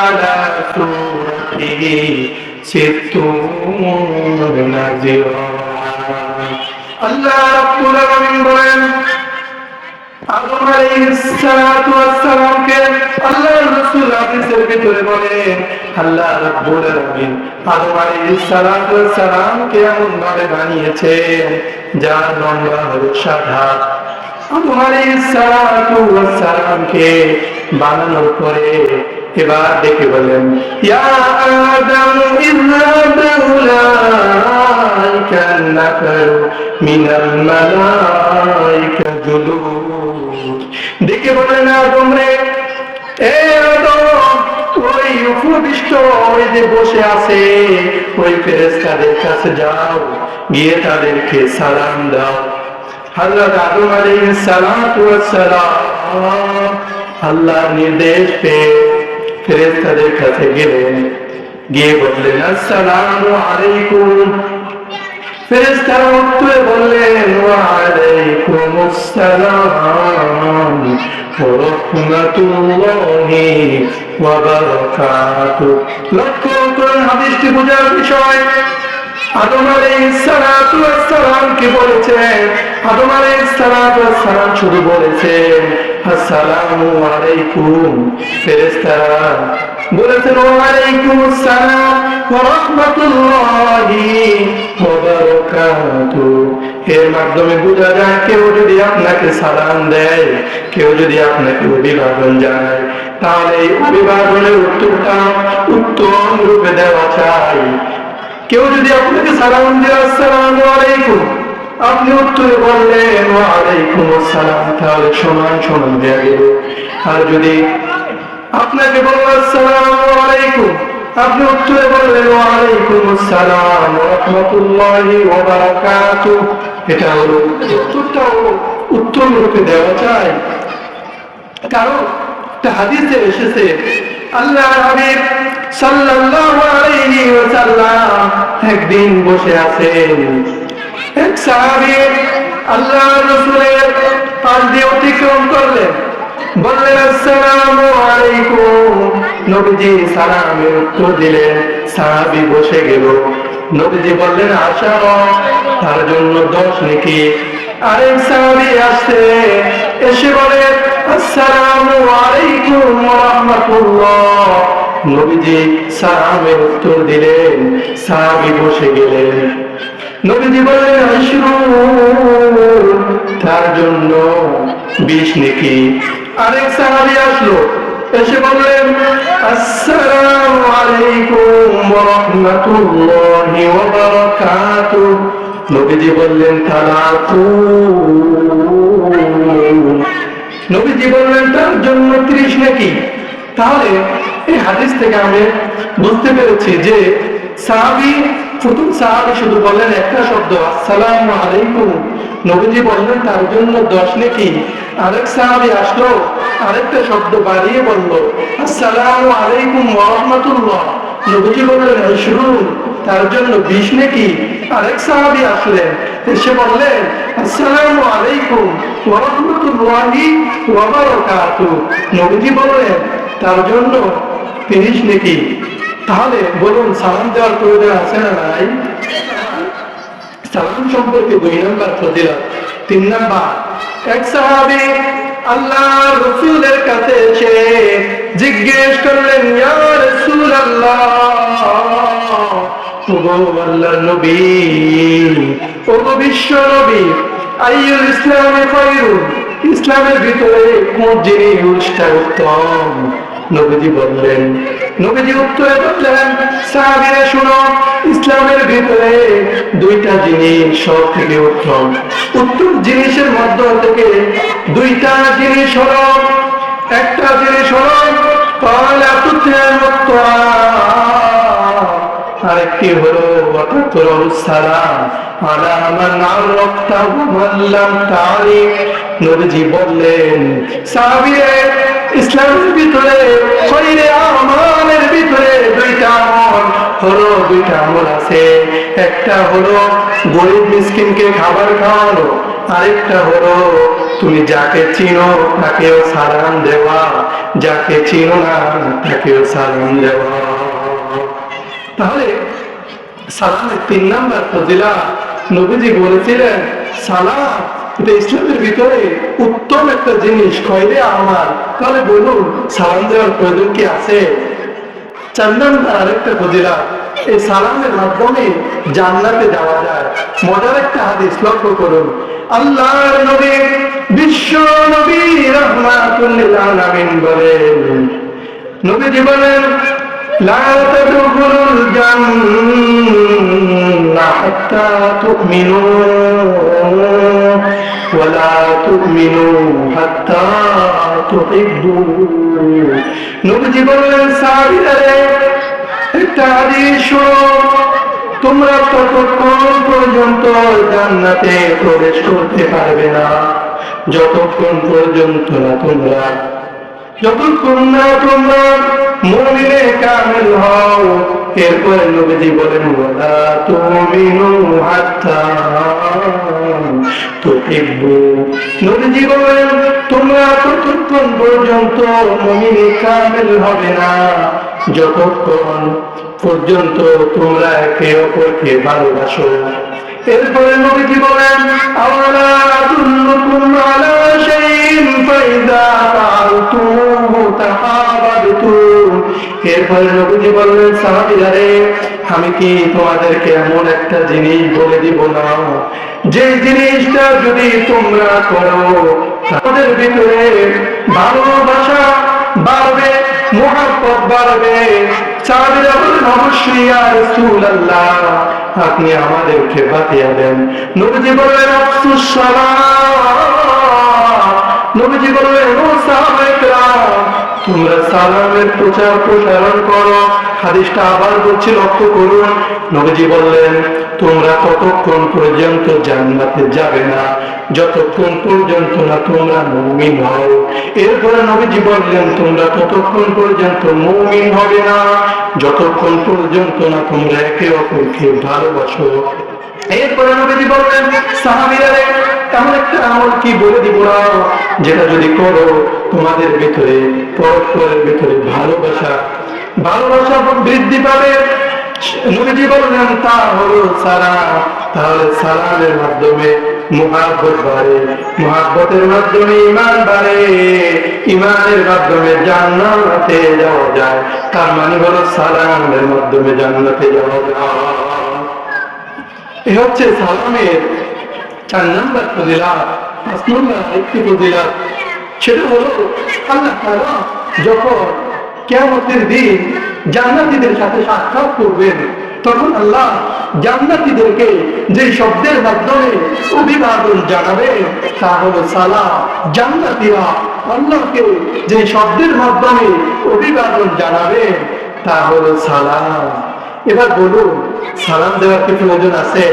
على سورته ستون ذراعا আল্লাহ রাব্বুল আলামিন বলেন আদম আলাইহিস সালাতু ওয়াস সালামকে আল্লাহর রাসূল হাদিসের ভিতরে বলেন আল্লাহ রাব্বুল আলামিন আদম আলাইহিস সালাতু ওয়াস সালামকে এমন ভাবে বানিয়েছেন যার লম্বা হলো 7 হাত। আদম আলাইহিস সালাতু ওয়াস সালামকে বানানোর পরে এবার দেখে বলেন ইয়া আদম ইযহাব উলাইকা নাফারু মিনাল মালাইকা জুলুদ। দেখে বলেন আদম রে, এ আদম, ওই উপবিষ্ট ওই যে বসে আছে ওই ফেরেশতাদের কাছে যাও, গিয়ে তাদেরকে সালাম দাও। হযরত আদম আলাইহিস সালাতু ওয়াস সালাম আল্লাহর নির্দেশ পেয়ে ফেরেশতাদের কাছে গেলেন, গিয়ে বললেন আসসালামু আলাইকুম। ফেরেশতারা উত্তরে বললেন ওয়া আলাইকুমুস সালাম ওয়া রাহমাতুল্লাহি ওয়া বারাকাতুহু। লক্ষ্য করুন হাদিসটি বোঝার বিষয়। আদম আলাইহিস সালাতু ওয়াস সালাম কি বলেছেন? আদম আলাইহিস সালাতু ওয়াস সালাম শুধু বলেছেন আসসালামু আলাইকুম। ফেরেশতারা বলেছেন ওয়া আলাইকুমুস সালাম ওয়া রাহমাতুল্লাহি ওয়া বারাকাতুহু। এর মাধ্যমে বোঝা যায় কেউ যদি আপনাকে সালাম দেয়, কেউ যদি আপনাকে অভিবাদন জানায়, তাহলে এই অভিবাদনের উত্তরটা উত্তম রূপে দেওয়া চাই। কেউ যদি আপনাকে সালাম দেয় আসসালামু আলাইকুম, আপনি উত্তরে বললেন ওয়া আলাইকুমুস সালাম, তাহলে সমান সমান হয়ে গেল। আর যদি আপনাকে বলল আসসালামু আলাইকুম, আপনি উত্তরে বললেন ওয়া আলাইকুমুস সালাম ওয়া রাহমাতুল্লাহি ওয়া বারাকাতুহু, এটা হলো উত্তরটাও উত্তম রূপে দেওয়া চাই। কারণ একটা হাদিসে এসেছে আল্লাহর হাবিব সাল্লাল্লাহু আলাইহি ওয়াসাল্লাম একদিন বসে আছেন, এক সাহাবী আল্লাহর রাসূলের পাশ দিয়ে অতিক্রম করলেন, বললেন আসসালামু আলাইকুম। নবীজি সালামের উত্তর দিলেন, সাহাবী বসে গেল। নবীজি বললেন আশারা, তার জন্য 10 নেকি। আরেক সাহাবী আসছে, এসে বলে আসসালামু আলাইকুম ওয়া রাহমাতুল্লাহ। নবীজি সালামের উত্তর দিলেন, সাহাবী বসে গেলেন। নবীজি বললেন আশরুন, তার জন্য 20 নেকি। আরেক সাহাবী আসলো, এসে বললেন আসসালামু আলাইকুম ওয়া রাহমাতুল্লাহি ওয়া বারাকাতুহু। নবীজি বললেন তালাতুন। নবীজি বললেন তার জন্য 30 নেকি। তাহলে এই হাদিস থেকে আমি বুঝতে পেরেছি যে প্রথম সাহাবী শুধু বললেন একটা শব্দ আসসালামু আলাইকুম, নবীজি বললেন তার জন্য 10 নেকি। আরেক সাহাবী আসলো, আরেকটা শব্দ বাড়িয়ে বলল আসসালামু আলাইকুম ওয়া রাহমাতুল্লাহ, নবীজি বললেন আশরুন, তার জন্য 20 নেকি। আরেক সাহাবী আসলেন, এসে বললেন আসসালামু আলাইকুম ওয়া রাহমাতুল্লাহি ওয়া বারাকাতুহু, নবীজি বললেন তার জন্য 30 নেকি। তাহলে বলুন সালাম দেওয়ার প্রয়োজন আছে না নাই? সালাম সম্পর্কে 2 নাম্বার ফজিলত। 3 নাম্বার, এক সাহাবী আল্লাহর রাসূলের কাছে এসে জিজ্ঞেস করলেন ইয়া রাসূলুল্লাহ, ওগো আল্লাহর নবী, ওগো বিশ্ব নবী, আইয়ুল ইসলামি খায়রুন, ইসলামের ভিতরে কোন জিনিসটা উত্তম? নবীজি বললেন, নবীজি উত্তরে বললেন সাহাবীরা শুনো, ইসলামের ভিতরে 2টা জিনিস সব থেকে উত্তম। উত্তম জিনিসের মধ্য থেকে 2টা জিনিস হলো, একটা জিনিস হলো আরেকটি হলো সালাম আলা মান আরাফতা ওয়া মান লাম তারিফ। নবীজি বললেন সাহাবীরা ইসলামের ভিতরে খৈরে আমালের ভিতরে 2টা আমল হলো, 2টা আমল আছে। একটা হলো গরিব মিসকিনকে খাবার খাওয়ানো, আরেকটা হলো তুমি যাকে চিনো তাকেও সালাম দেওয়া। যাকে চিনো না তাকেও সালাম দেওয়া। তাহলে সালামের 3 নাম্বার ফজিলত নবীজি বলেছিলেন, সালাম এটা ইসলামের ভিতরে উত্তম একটা জিনিস। কইলে আমার তাহলে বলুন সালাম দেওয়ার প্রয়োজন কি আছে? 4 নাম্বার আরেকটা ফজিলত, এই সালামের মাধ্যমে জান্নাতে যাওয়া যায়। মজার একটা হাদিস লক্ষ্য করুন। আল্লাহর নবী বিশ্ব নবী রাহমাতুল লিল আলামিন বলেন, নবীজি বলেন, লা তাদখুলুল জান্নাহ হাত্তা তুমিনু ওয়া লা তুমিনু হাত্তা তুহিব্বু। নবীজি বলেন, সাহাবীরা একটা হাদিস শোনো, তোমরা ততক্ষণ পর্যন্ত জান্নাতে প্রবেশ করতে পারবে না যতক্ষণ পর্যন্ত না তোমরা মুমিনে কামিল হও। এরপরে নবীজি বলেন, ওয়ালা তুমিনু হাত্তা তুহিব্বু। নবীজি বলেন, তোমরা ততক্ষণ পর্যন্ত মুমিনে কামিল হবে না যতক্ষণ পর্যন্ত তোমরা একে অপরকে ভালোবাসো। এরপরে নবীজি বলেন, আওয়ালা আদুল্লুকুম আলা শাইইন ফাইদা ফাআলতুমু তাহাবাবতুম। এরপরে নবীজি বললেন, সাহাবীরা রে, আমি কি তোমাদেরকে এমন একটা জিনিস বলে দিব না, যে জিনিসটা যদি তোমরা করো তাদের ভিতরে ভালোবাসা বাড়বে, মুহাব্বত বাড়বে। সাহাবীরা বলেন, অবশ্যই ইয়া রাসূলুল্লাহ, আপনি আমাদেরকে বাতিয়ে দেন। নবীজি বললেন, আফসুস সালাম। নবীজি বললেন, ও সাহাবায়ে কেরাম, তোমরা সালামের প্রচার প্রসারণ করো। হাদিসটা আবার বলছি, লক্ষ্য করুন। নবীজি বললেন, তোমরা ততক্ষণ পর্যন্ত জান্নাতে যাবে না যতক্ষণ পর্যন্ত না তোমরা মুমিন হও। এরপরে নবীজি বললেন, তোমরা ততক্ষণ পর্যন্ত মুমিন হবে না যতক্ষণ পর্যন্ত না তোমরা একে অপরকে ভালোবাসো। এরপরে নবীজি বললেন, সাহাবীরা এমন একটা আমল কি বলে দিব না, যেটা যদি করো তোমাদের ভিতরে পরস্পরের ভিতরে ভালোবাসা বৃদ্ধি পাবে। নবীজি বললেন, তা হলো সালাম। তাহলে সালামের মাধ্যমে মুহাব্বত বাড়ে, মুহাব্বতের মাধ্যমে ঈমান বাড়ে, ঈমানের মাধ্যমে জান্নাতে যাওয়া যায়। তার মানে হলো সালামের মাধ্যমে জান্নাতে যাওয়া যায়। এই হচ্ছে সালামের 4 নাম্বার ফজিলত। 5 নাম্বার একটি ফজিলত, সেটা হলো আল্লাহ তাআলা যখন কিয়ামতের দিন জান্নাতীদের সাথে সাক্ষাৎ করবেন, তখন আল্লাহ জান্নাতীদেরকে যে শব্দের মাধ্যমে অভিবাদন জানাবে তা হলো সালাম। জান্নাতীরা আল্লাহকে যে শব্দের মাধ্যমে অভিবাদন জানাবে তা হলো সালাম। এবার বলুন, সালাম দেওয়ার কি প্রয়োজন আছে?